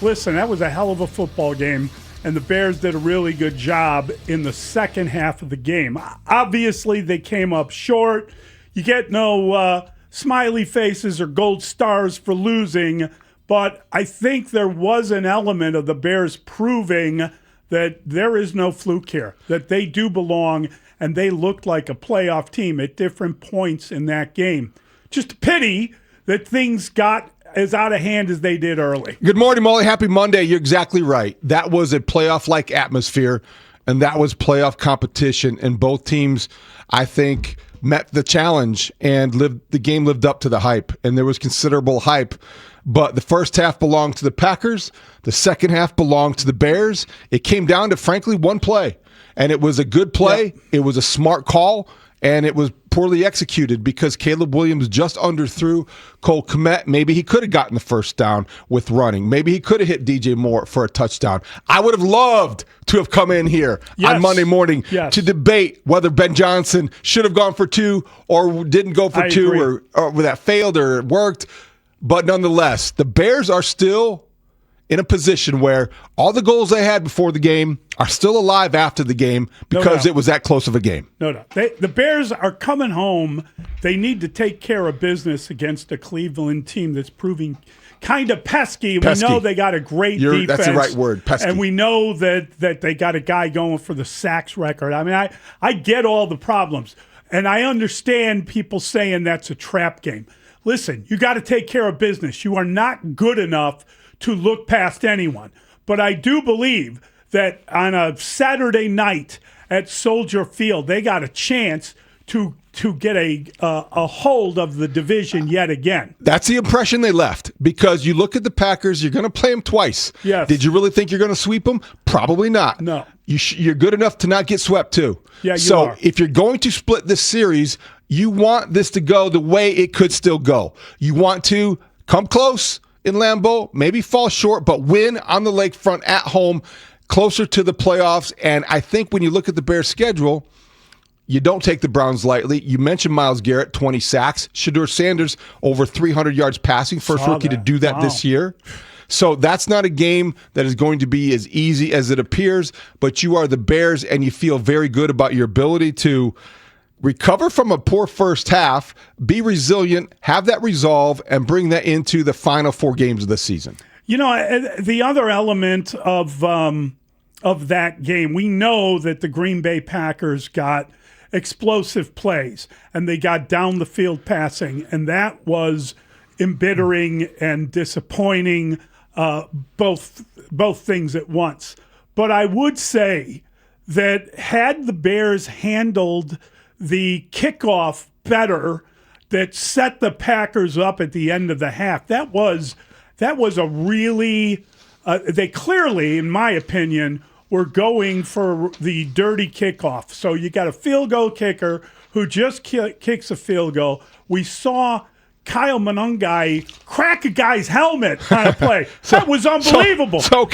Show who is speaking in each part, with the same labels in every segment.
Speaker 1: listen, that was a hell of a football game, and the Bears did a really good job in the second half of the game. Obviously, they came up short. You get no smiley faces or gold stars for losing, but I think there was an element of the Bears proving that there is no fluke here, that they do belong, and they looked like a playoff team at different points in that game. Just a pity that things got as out of hand as they did early.
Speaker 2: Good morning, Mully. Happy Monday. You're exactly right. That was a playoff-like atmosphere, and that was playoff competition, and both teams, I think, met the challenge, and the game lived up to the hype, and there was considerable hype. But the first half belonged to the Packers. The second half belonged to the Bears. It came down to, frankly, one play, and it was a good play. Yep. It was a smart call, and it was poorly executed because Caleb Williams just underthrew Cole Kmet. Maybe he could have gotten the first down with running. Maybe he could have hit DJ Moore for a touchdown. I would have loved to have come in here on Monday morning to debate whether Ben Johnson should have gone for two or didn't go for two or that failed or worked. But nonetheless, the Bears are still in a position where all the goals they had before the game are still alive after the game because it was that close of a game.
Speaker 1: No. The Bears are coming home. They need to take care of business against a Cleveland team that's proving kind of pesky. We know they got a great defense.
Speaker 2: That's the right word, pesky.
Speaker 1: And we know that they got a guy going for the sacks record. I mean, I get all the problems. And I understand people saying that's a trap game. Listen, you got to take care of business. You are not good enough to look past anyone. But I do believe that on a Saturday night at Soldier Field, they got a chance to get a hold of the division yet again.
Speaker 2: That's the impression they left, because you look at the Packers, you're going to play them twice.
Speaker 1: Yes.
Speaker 2: Did you really think you're going to sweep them? Probably not.
Speaker 1: No.
Speaker 2: You're good enough to not get swept too.
Speaker 1: Yeah, you
Speaker 2: are. If you're going to split this series, you want this to go the way it could still go. You want to come close in Lambeau, maybe fall short, but win on the lakefront at home, closer to the playoffs. And I think when you look at the Bears' schedule, you don't take the Browns lightly. You mentioned Myles Garrett, 20 sacks. Shedeur Sanders, over 300 yards passing. First rookie to do that this year. So that's not a game that is going to be as easy as it appears, but you are the Bears, and you feel very good about your ability to recover from a poor first half, be resilient, have that resolve, and bring that into the final 4 games of the season.
Speaker 1: You know, the other element of that game, we know that the Green Bay Packers got explosive plays, and they got down the field passing, and that was embittering and disappointing, both things at once. But I would say that had the Bears handled the kickoff better that set the Packers up at the end of the half, that was a really they clearly, in my opinion, were going for the dirty kickoff. So you got a field goal kicker who just kicks a field goal. We saw Kyle Monangai crack a guy's helmet on a play. That was unbelievable. So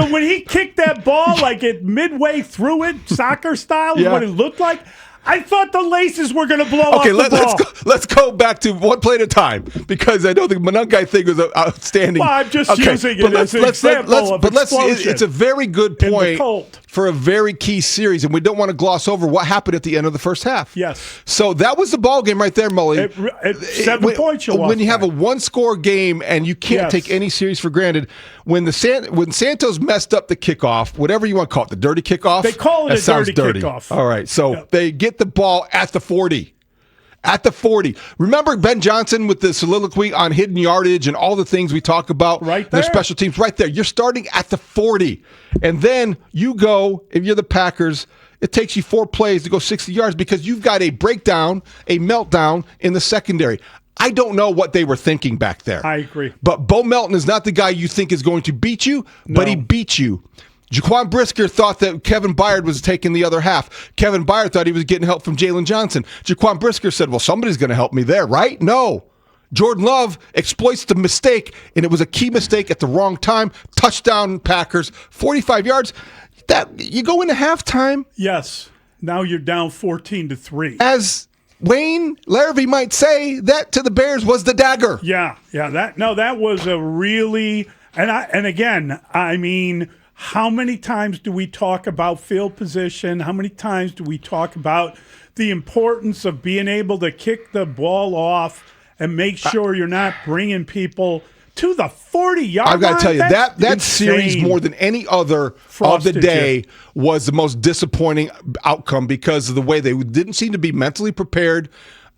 Speaker 1: when he kicked that ball like it midway through it, soccer style, is what it looked like. I thought the laces were going to blow off the ball.
Speaker 2: Let's go back to one play at a time, because I know the Monangai thing was outstanding.
Speaker 1: Well, I'm just using it as an example of explosion.
Speaker 2: It's a very good point for a very key series, and we don't want to gloss over what happened at the end of the first half.
Speaker 1: Yes.
Speaker 2: So that was the ball game right there, Mully.
Speaker 1: 7 points.
Speaker 2: When you have a one-score game and you can't take any series for granted, when Santos messed up the kickoff, whatever you want to call it, the dirty kickoff.
Speaker 1: They call it a dirty kickoff.
Speaker 2: All right, so they get the ball at the 40. At the 40. Remember Ben Johnson with the soliloquy on hidden yardage and all the things we talk about?
Speaker 1: Right there.
Speaker 2: Their special teams right there. You're starting at the 40. And then you go, if you're the Packers, it takes you 4 plays to go 60 yards because you've got a breakdown, a meltdown in the secondary. I don't know what they were thinking back there.
Speaker 1: I agree.
Speaker 2: But Bo Melton is not the guy you think is going to beat you, but he beat you. Jaquan Brisker thought that Kevin Byard was taking the other half. Kevin Byard thought he was getting help from Jalen Johnson. Jaquan Brisker said, well, somebody's going to help me there, right? No. Jordan Love exploits the mistake, and it was a key mistake at the wrong time. Touchdown, Packers, 45 yards. That you go into halftime.
Speaker 1: Yes. Now you're down 14-3.
Speaker 2: As Wayne Larrivee might say, that to the Bears was the dagger.
Speaker 1: Yeah. That was a really And again, I mean, how many times do we talk about field position? How many times do we talk about the importance of being able to kick the ball off and make sure you're not bringing people to the 40-yard line?
Speaker 2: I've got to tell you, that series, more than any other of the day, was the most disappointing outcome because of the way they didn't seem to be mentally prepared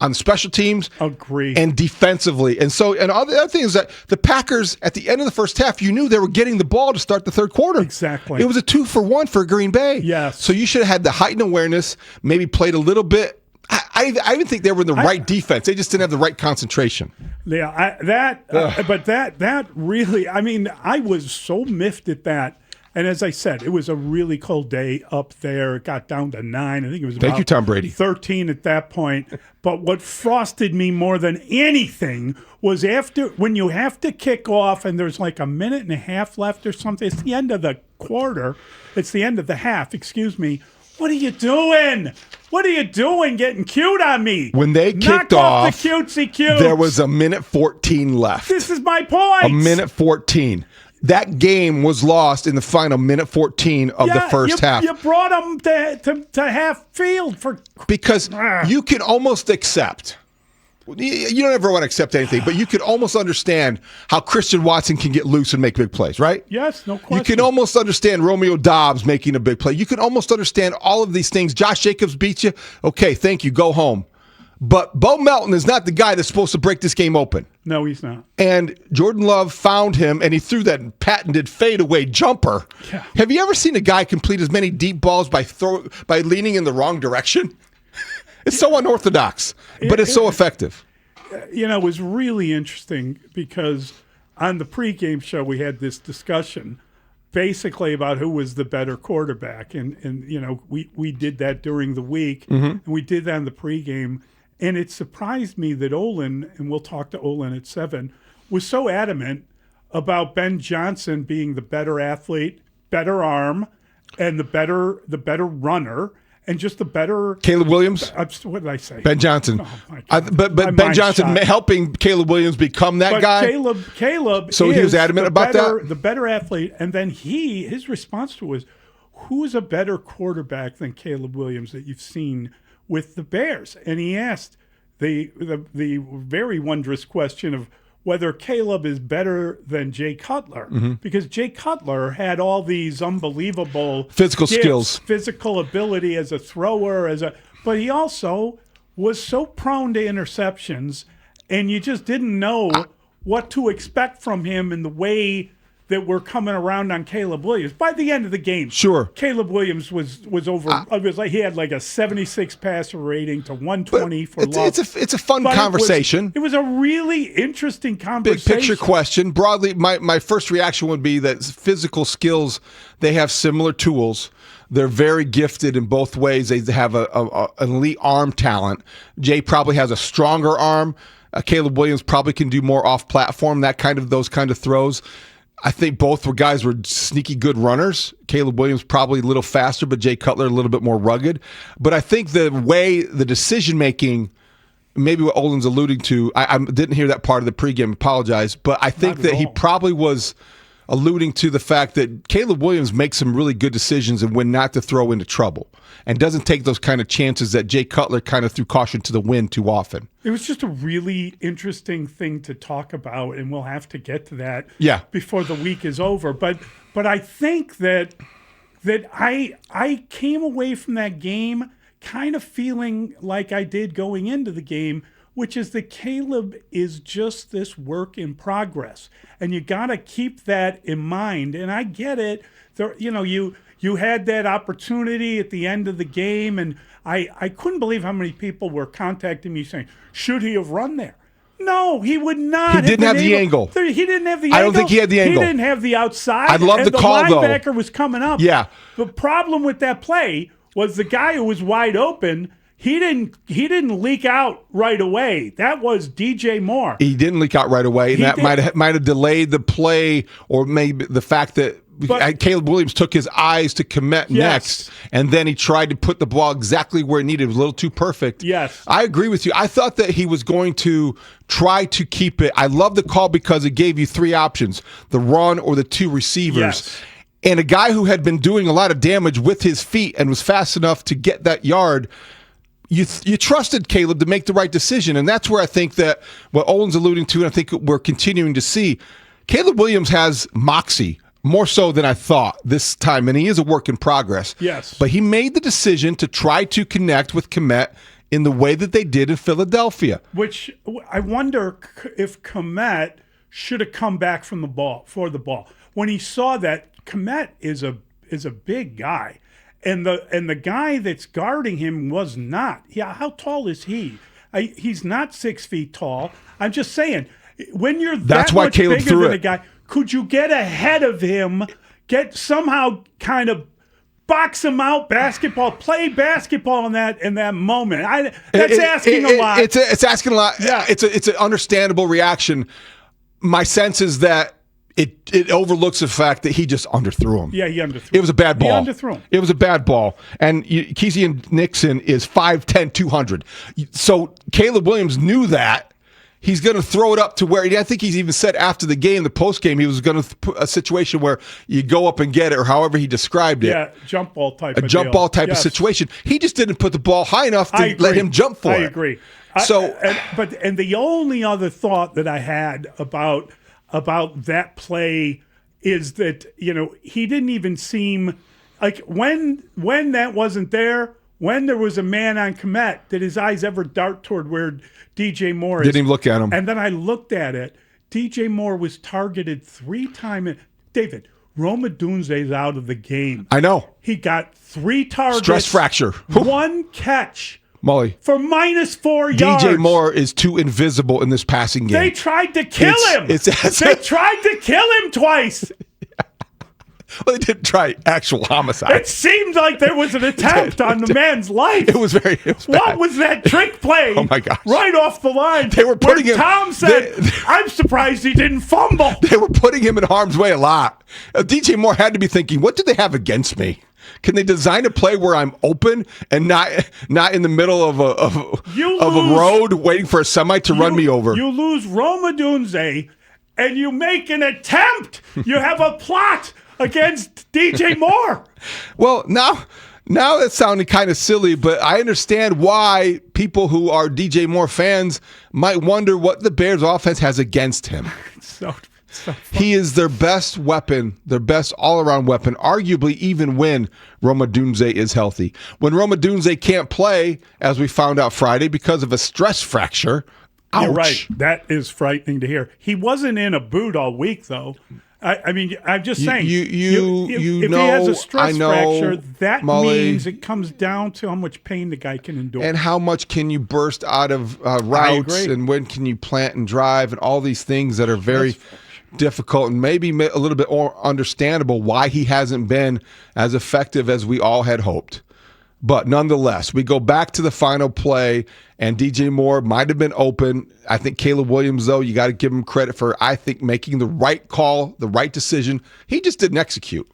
Speaker 2: on the special teams.
Speaker 1: Agree.
Speaker 2: And defensively. And so, and the other thing is that the Packers, at the end of the first half, you knew they were getting the ball to start the third quarter.
Speaker 1: Exactly.
Speaker 2: It was a 2-for-1 for Green Bay.
Speaker 1: Yes.
Speaker 2: So you should have had the heightened awareness, maybe played a little bit. I even think they were in the right defense. They just didn't have the right concentration.
Speaker 1: Yeah, but that really, I mean, I was so miffed at that. And as I said, it was a really cold day up there. It got down to 9. I think it was
Speaker 2: Thank you, Tom Brady.
Speaker 1: 13 at that point. But what frosted me more than anything was when you have to kick off and there's like a minute and a half left or something. It's the end of the quarter. It's the end of the half, excuse me. What are you doing? What are you doing getting cute on me?
Speaker 2: When they kicked
Speaker 1: Knock
Speaker 2: off
Speaker 1: the cutesy cutes.
Speaker 2: there was a minute 14 left.
Speaker 1: This is my point.
Speaker 2: A minute 14. That game was lost in the final minute 14 of the first half.
Speaker 1: You brought them to half field
Speaker 2: because you can almost accept. You don't ever want to accept anything, but you can almost understand how Christian Watson can get loose and make big plays, right?
Speaker 1: Yes, no question.
Speaker 2: You can almost understand Romeo Doubs making a big play. You can almost understand all of these things. Josh Jacobs beats you. Okay, thank you. Go home. But Bo Melton is not the guy that's supposed to break this game open.
Speaker 1: No, he's not.
Speaker 2: And Jordan Love found him, and he threw that patented fadeaway jumper.
Speaker 1: Yeah.
Speaker 2: Have you ever seen a guy complete as many deep balls by leaning in the wrong direction? It's so unorthodox, but it's so effective.
Speaker 1: You know, it was really interesting because on the pregame show we had this discussion basically about who was the better quarterback. And you know, we did that during the week, and we did that in the pregame. And it surprised me that Olin, and we'll talk to Olin at 7, was so adamant about Ben Johnson being the better athlete, better arm, and the better runner, and just the better.
Speaker 2: Caleb Williams?
Speaker 1: What did I say?
Speaker 2: Ben Johnson.
Speaker 1: Oh, my God.
Speaker 2: But Ben Johnson helping Caleb Williams become that guy.
Speaker 1: Caleb.
Speaker 2: So he was adamant about that?
Speaker 1: The better athlete. And then his response to it was, who's a better quarterback than Caleb Williams that you've seen with the Bears? And he asked the very wondrous question of whether Caleb is better than Jay Cutler, because Jay Cutler had all these unbelievable
Speaker 2: physical
Speaker 1: gifts,
Speaker 2: skills,
Speaker 1: physical ability as a thrower, but he also was so prone to interceptions, and you just didn't know what to expect from him in the way that we're coming around on Caleb Williams. By the end of the game,
Speaker 2: sure,
Speaker 1: Caleb Williams was over. It was like he had like a 76 passer rating to 120 for Love.
Speaker 2: It's a fun conversation.
Speaker 1: It was a really interesting conversation.
Speaker 2: Big picture question. Broadly, my first reaction would be that physical skills, they have similar tools. They're very gifted in both ways. They have an elite arm talent. Jay probably has a stronger arm. Caleb Williams probably can do more off-platform, those kind of throws. I think both guys were sneaky good runners. Caleb Williams probably a little faster, but Jay Cutler a little bit more rugged. But I think the way the decision-making, maybe what Olin's alluding to, I didn't hear that part of the pregame, apologize, but I think that he probably was alluding to the fact that Caleb Williams makes some really good decisions and when not to throw into trouble and doesn't take those kind of chances that Jay Cutler kind of threw caution to the wind too often.
Speaker 1: It was just a really interesting thing to talk about, and we'll have to get to that before the week is over. But I think that I came away from that game kind of feeling like I did going into the game, which is that Caleb is just this work in progress. And you got to keep that in mind. And I get it. You had that opportunity at the end of the game, and I couldn't believe how many people were contacting me saying, should he have run there? No, he would not.
Speaker 2: He didn't have the angle.
Speaker 1: He didn't have the angle.
Speaker 2: I don't think he had the angle.
Speaker 1: He didn't have the outside.
Speaker 2: I'd love the call, though.
Speaker 1: The linebacker was coming up.
Speaker 2: Yeah.
Speaker 1: The problem with that play was the guy who was wide open, he didn't leak out right away. That was DJ Moore.
Speaker 2: He didn't leak out right away, and that might have delayed the play, or maybe the fact that Caleb Williams took his eyes to Komet next, and then he tried to put the ball exactly where it needed. It was a little too perfect.
Speaker 1: Yes.
Speaker 2: I agree with you. I thought that he was going to try to keep it. I love the call because it gave you three options, the run or the two receivers.
Speaker 1: Yes.
Speaker 2: And a guy who had been doing a lot of damage with his feet and was fast enough to get that yard, you trusted Caleb to make the right decision. And that's where I think that what Owen's alluding to, and I think we're continuing to see, Caleb Williams has moxie, more so than I thought this time, and he is a work in progress.
Speaker 1: Yes.
Speaker 2: But he made the decision to try to connect with Komet in the way that they did in Philadelphia.
Speaker 1: Which I wonder if Komet should have come back for the ball. When he saw that, Komet is a big guy. And the guy that's guarding him was not. Yeah, how tall is he? He's not 6 feet tall. I'm just saying, when you're
Speaker 2: that's why
Speaker 1: much
Speaker 2: Caleb
Speaker 1: bigger
Speaker 2: threw
Speaker 1: than
Speaker 2: it.
Speaker 1: a guy, could you get ahead of him, get somehow kind of box him out, play basketball in that moment? That's asking a lot.
Speaker 2: It's asking a lot.
Speaker 1: Yeah.
Speaker 2: It's an understandable reaction. My sense is that it overlooks the fact that he just underthrew him.
Speaker 1: Yeah, he underthrew.
Speaker 2: It was a bad ball.
Speaker 1: He underthrew him.
Speaker 2: It was a bad ball. And Keezy Nixon is 5'10", 200. So Caleb Williams knew that. He's going to throw it up to where, I think he's even said after the game, the post game, he was going to put a situation where you go up and get it, or however he described it.
Speaker 1: Yeah, jump ball type
Speaker 2: of jump ball type of situation. He just didn't put the ball high enough to let him jump for it.
Speaker 1: I agree.
Speaker 2: So,
Speaker 1: and the only other thought that I had about that play is that, he didn't even seem like when that wasn't there, when there was a man on Komet, did his eyes ever dart toward where DJ Moore is?
Speaker 2: Didn't even look at him.
Speaker 1: And then I looked at it. DJ Moore was targeted 3 times. David, Roma Dunze's out of the game.
Speaker 2: I know.
Speaker 1: He got 3 targets.
Speaker 2: Stress fracture.
Speaker 1: 1 catch.
Speaker 2: Mully.
Speaker 1: For -4 yards.
Speaker 2: DJ Moore is too invisible in this passing game.
Speaker 1: They tried to kill him. They tried to kill him twice.
Speaker 2: Well, they didn't try actual homicide.
Speaker 1: It seemed like there was an attempt on the man's life.
Speaker 2: It was bad.
Speaker 1: What was that trick play?
Speaker 2: Oh, my gosh.
Speaker 1: Right off the line.
Speaker 2: They were putting him.
Speaker 1: Tom said, I'm surprised he didn't fumble.
Speaker 2: They were putting him in harm's way a lot. DJ Moore had to be thinking, what do they have against me? Can they design a play where I'm open and not in the middle of a road waiting for a semi to run me over?
Speaker 1: You lose Roma Dunze and you make an attempt. You have a plot against DJ Moore.
Speaker 2: Well, now it sounded kind of silly, but I understand why people who are DJ Moore fans might wonder what the Bears offense has against him.
Speaker 1: So
Speaker 2: he is their best weapon, their best all-around weapon, arguably even when Roma Dunze is healthy. When Roma Dunze can't play, as we found out Friday, because of a stress fracture, ouch.
Speaker 1: You're right. That is frightening to hear. He wasn't in a boot all week, though. I mean, I'm just saying. If he has a stress fracture, that means it comes down to how much pain the guy can endure.
Speaker 2: And how much can you burst out of routes, and when can you plant and drive, and all these things that are very difficult, and maybe a little bit more understandable why he hasn't been as effective as we all had hoped. But nonetheless, we go back to the final play, and DJ Moore might have been open. I think Caleb Williams, though, you got to give him credit for, I think, making the right call, the right decision. He just didn't execute.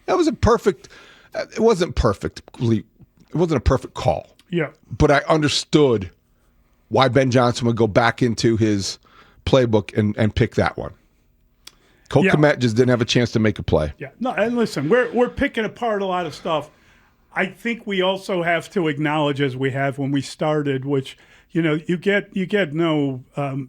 Speaker 2: That was it wasn't a perfect call.
Speaker 1: Yeah.
Speaker 2: But I understood why Ben Johnson would go back into his playbook and pick that one. Cole Komet just didn't have a chance to make a play.
Speaker 1: Yeah. No, and listen, we're picking apart a lot of stuff. I think we also have to acknowledge, as we have when we started, which, you get no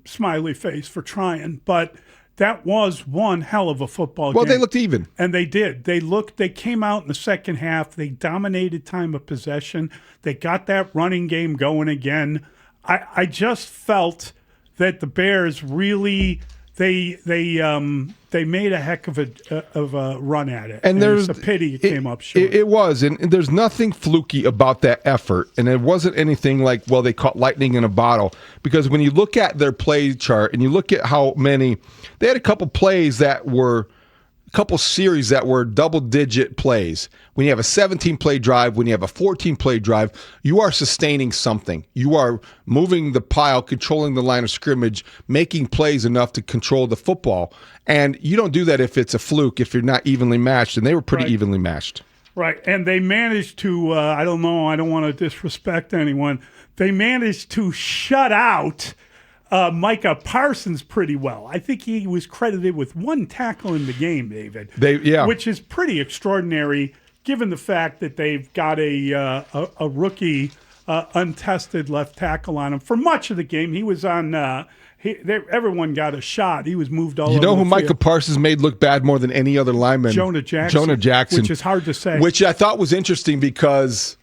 Speaker 1: smiley face for trying, but that was one hell of a football game.
Speaker 2: Well, they looked even.
Speaker 1: And they did. They came out in the second half. They dominated time of possession. They got that running game going again. I just felt that the Bears really they made a heck of a run at it. And there's a pity it came up short.
Speaker 2: It was, and there's nothing fluky about that effort. And it wasn't anything like, well, they caught lightning in a bottle. Because when you look at their play chart and you look at how many, they had a couple plays that were couple series that were double-digit plays. When you have a 17-play drive, when you have a 14-play drive, you are sustaining something. You are moving the pile, controlling the line of scrimmage, making plays enough to control the football. And you don't do that if it's a fluke, if you're not evenly matched, and they were pretty evenly matched.
Speaker 1: Right, and they managed to, I don't know, I don't want to disrespect anyone, they managed to shut out Micah Parsons pretty well. I think he was credited with 1 tackle in the game, David. Which is pretty extraordinary given the fact that they've got a rookie untested left tackle on him. For much of the game, he was on everyone got a shot. He was moved all over the field. You know who
Speaker 2: Micah Parsons made look bad more than any other lineman?
Speaker 1: Jonah Jackson. Which is hard to say.
Speaker 2: Which I thought was interesting because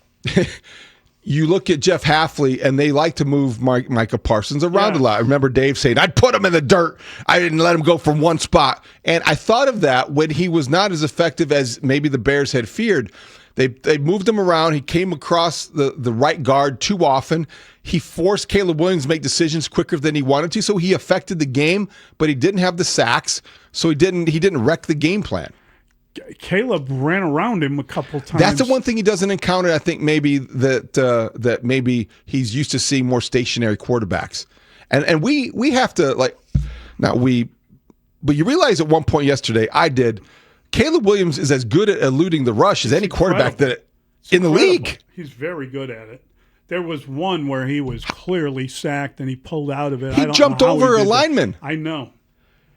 Speaker 2: you look at Jeff Hafley, and they like to move Micah Parsons around a lot. I remember Dave saying, I'd put him in the dirt. I didn't let him go from one spot. And I thought of that when he was not as effective as maybe the Bears had feared. They moved him around. He came across the right guard too often. He forced Caleb Williams to make decisions quicker than he wanted to, so he affected the game, but he didn't have the sacks, so he didn't wreck the game plan.
Speaker 1: Caleb ran around him a couple times.
Speaker 2: That's the one thing he doesn't encounter. I think maybe that maybe he's used to seeing more stationary quarterbacks, and we have to but you realize at one point yesterday I did. Caleb Williams is as good at eluding the rush as any quarterback in the league.
Speaker 1: He's very good at it. There was one where he was clearly sacked and he pulled out of it.
Speaker 2: He jumped over a lineman.
Speaker 1: I know.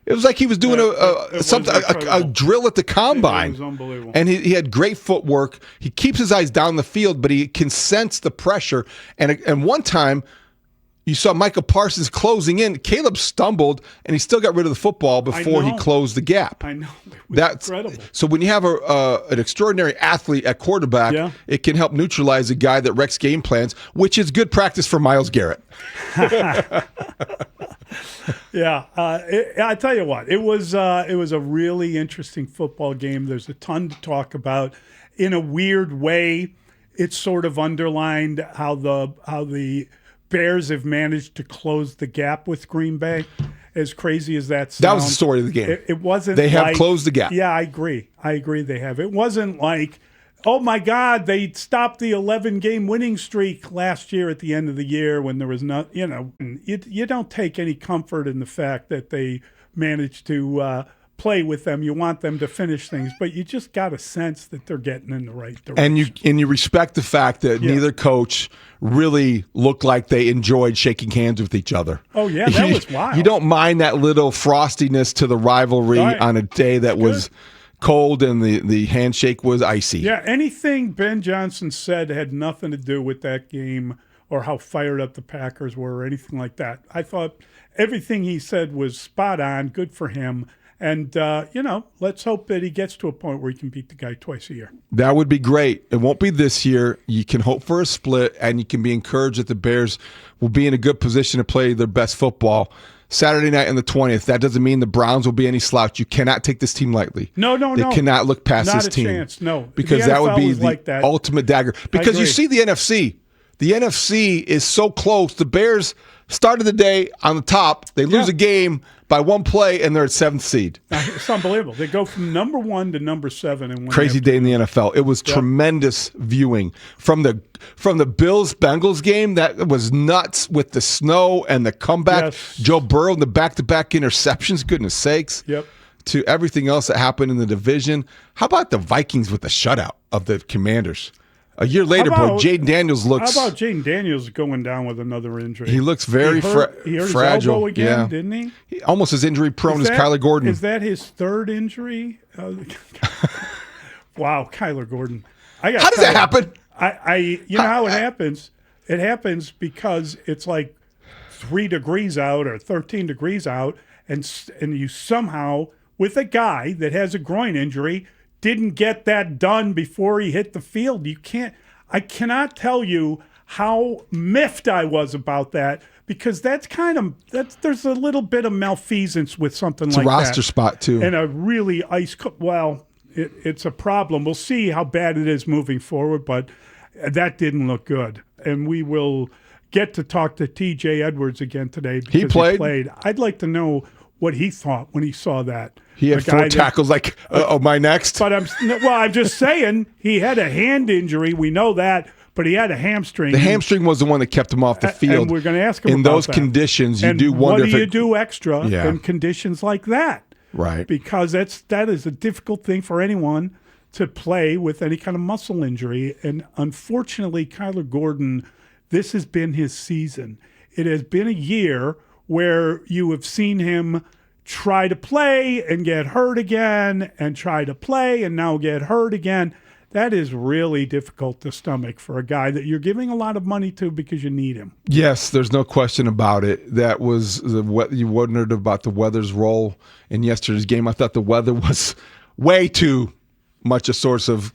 Speaker 2: It was like he was doing a drill at the combine.
Speaker 1: It was unbelievable.
Speaker 2: And he had great footwork. He keeps his eyes down the field, but he can sense the pressure. And one time, you saw Micah Parsons closing in. Caleb stumbled, and he still got rid of the football before he closed the gap.
Speaker 1: I know. That's incredible.
Speaker 2: So when you have an extraordinary athlete at quarterback, it can help neutralize a guy that wrecks game plans, which is good practice for Myles Garrett.
Speaker 1: I tell you what, it was a really interesting football game. There's a ton to talk about. In a weird way, it's sort of underlined how the Bears have managed to close the gap with Green Bay. As crazy as that sounds.
Speaker 2: That was the story of the game.
Speaker 1: It wasn't.
Speaker 2: They have closed the gap.
Speaker 1: Yeah, I agree. They have. It wasn't like, oh my God, they stopped the 11-game winning streak last year at the end of the year when there was not. You don't take any comfort in the fact that they managed to play with them. You want them to finish things, but you just got a sense that they're getting in the right direction.
Speaker 2: And you respect the fact that neither coach really looked like they enjoyed shaking hands with each other.
Speaker 1: Oh yeah, that was wild.
Speaker 2: You don't mind that little frostiness to the rivalry on a day that was cold and the handshake was icy.
Speaker 1: Yeah, anything Ben Johnson said had nothing to do with that game or how fired up the Packers were or anything like that. I thought everything he said was spot on, good for him. And, let's hope that he gets to a point where he can beat the guy twice a year.
Speaker 2: That would be great. It won't be this year. You can hope for a split, and you can be encouraged that the Bears will be in a good position to play their best football. Ultimate on the 20th. That doesn't mean the Browns will be any slouch. You cannot take this team lightly.
Speaker 1: No.
Speaker 2: They cannot look past this team.
Speaker 1: Not a chance, no.
Speaker 2: Because that would be the ultimate dagger. Because you see the NFC. The NFC is so close. The Bears started the day on the top. They lose a game by one play, and they're at 7th seed.
Speaker 1: It's unbelievable. They go from number 1 to number 7 in one.
Speaker 2: Crazy day in the NFL. It was tremendous viewing from the Bills-Bengals game. That was nuts with the snow and the comeback.
Speaker 1: Yes.
Speaker 2: Joe Burrow and the back-to-back interceptions. Goodness sakes.
Speaker 1: Yep.
Speaker 2: To everything else that happened in the division. How about the Vikings with the shutout of the Commanders? A year later, Jaden Daniels looks...
Speaker 1: How about Jaden Daniels going down with another injury?
Speaker 2: He looks very fragile.
Speaker 1: He hurt his elbow again, didn't he?
Speaker 2: Almost as injury-prone as Kyler Gordon.
Speaker 1: Is that his 3rd injury? Wow, Kyler Gordon.
Speaker 2: How does that happen?
Speaker 1: You know how it happens? It happens because it's like 3 degrees out or 13 degrees out, and you somehow, with a guy that has a groin injury, didn't get that done before he hit the field. I cannot tell you how miffed I was about that, because there's a little bit of malfeasance with something like that.
Speaker 2: It's a roster spot too.
Speaker 1: And a really it's a problem. We'll see how bad it is moving forward, but that didn't look good. And we will get to talk to TJ Edwards again today because he played. I'd like to know what he thought when he saw that.
Speaker 2: He had 4 tackles like, my next?
Speaker 1: But I'm just saying, he had a hand injury. We know that. But he had a hamstring.
Speaker 2: The hamstring was the one that kept him off the field.
Speaker 1: And we're going to ask him
Speaker 2: in
Speaker 1: about
Speaker 2: those
Speaker 1: that.
Speaker 2: conditions. You
Speaker 1: and
Speaker 2: do wonder
Speaker 1: what
Speaker 2: if
Speaker 1: do you do extra in conditions like that?
Speaker 2: Right.
Speaker 1: Because that is a difficult thing for anyone to play with any kind of muscle injury. And unfortunately, Kyler Gordon, this has been his season. It has been a year where you have seen him try to play and get hurt again, and try to play and now get hurt again. That is really difficult to stomach for a guy that you're giving a lot of money to because you need him.
Speaker 2: Yes, there's no question about it. That was you wondered about the weather's role in yesterday's game. I thought the weather was way too much a source of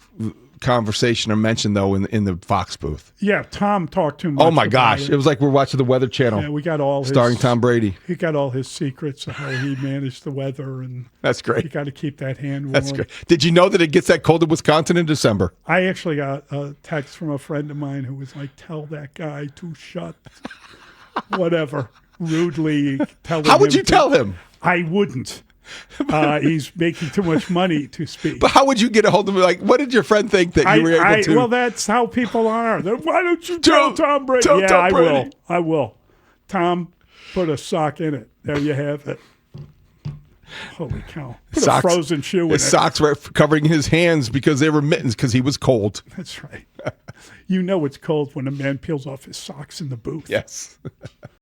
Speaker 2: conversation or mention, though, in the Fox booth.
Speaker 1: Yeah, Tom talked too much.
Speaker 2: Oh my gosh, it was like we're watching the Weather Channel.
Speaker 1: Yeah, we got all
Speaker 2: starring Tom Brady.
Speaker 1: He got all his secrets of how he managed the weather, and
Speaker 2: that's great.
Speaker 1: You got to keep that hand warm.
Speaker 2: That's great. Did you know that it gets that cold in Wisconsin in December?
Speaker 1: I actually got a text from a friend of mine who was like, "Tell that guy to shut," whatever, rudely telling him.
Speaker 2: How would you tell him?
Speaker 1: I wouldn't. He's making too much money to speak.
Speaker 2: But how would you get a hold of him? Like, what did your friend think that you were able to?
Speaker 1: Well, that's how people are. Why don't you tell Tom Brady?
Speaker 2: Tell Tom Brady.
Speaker 1: I will. Tom, put a sock in it. There you have it. Holy cow. Put a frozen shoe in it.
Speaker 2: His socks were covering his hands because they were mittens because he was cold.
Speaker 1: That's right. You know it's cold when a man peels off his socks in the booth.
Speaker 2: Yes.